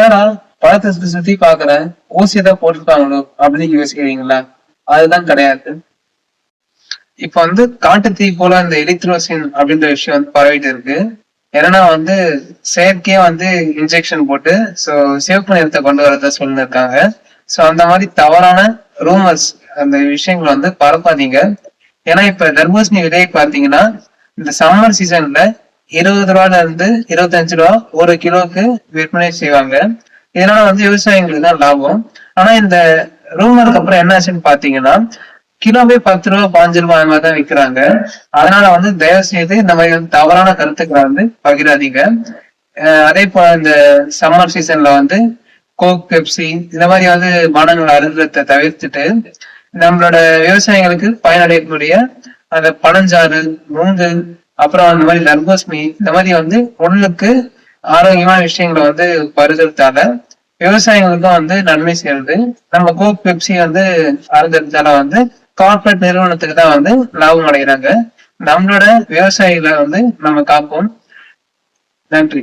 என்னடா பழத்தை சுத்தி சுத்தி பாக்குறேன், ஊசியதான் போட்டுருக்காங்களோ அப்படின்னு யோசிக்கிறீங்களா? அதுதான் கிடையாது. இப்ப வந்து காட்டுத்தீ போல இந்த எரித்ரோசின் அப்படின்ற விஷயம் வந்து பரவிட்டு இருக்கு. ஏன்னா வந்து செயற்கையா வந்து இன்ஜெக்ஷன் போட்டு சோ சிவப்பு நிறத்தை கொண்டு வரத சொல்லிருக்காங்க. சோ அந்த மாதிரி தவறான ரூமர்ஸ் அந்த விஷயங்கள் வந்து பரப்பாதீங்க. ஏன்னா இப்ப தர்பூசணி விலையை பாத்தீங்கன்னா இந்த சம்மர் சீசன்ல 20 ரூபால இருந்து 25 ரூபா ஒரு கிலோக்கு விற்பனை செய்வாங்க. இதனால வந்து விவசாயிகளுக்கு தான் லாபம். ஆனா இந்த ரூமருக்கு அப்புறம் என்ன ஆச்சுன்னு பாத்தீங்கன்னா கிலோவே 10 ரூபா 15 ரூபாய் மாதிரி தான் விற்கிறாங்க. அதனால வந்து தயவு செய்து இந்த மாதிரி வந்து தவறான கருத்துக்களை வந்து பகிராதீங்க. அதே போல இந்த சம்மர் சீசன்ல வந்து கோக், பெப்சி இந்த மாதிரி வந்து பானங்கள் அருந்தத்தை தவிர்த்துட்டு நம்மளோட விவசாயிகளுக்கு பயனடையக்கூடிய அந்த பழஞ்சாறு, நுங்கு, அப்புறம் அந்த மாதிரி தர்பூசணி இந்த மாதிரி வந்து உடலுக்கு ஆரோக்கியமான விஷயங்களை வந்து பருகிறதால விவசாயிகளுக்கும் வந்து நன்மை செய்யறது. நம்ம கோக், பெப்சி வந்து அருந்ததால வந்து கார்பரேட் நிறுவனத்துக்கு தான் வந்து லாபம் அடைகிறாங்க. நம்மளோட விவசாயிகளை வந்து நம்ம காப்போம். நன்றி.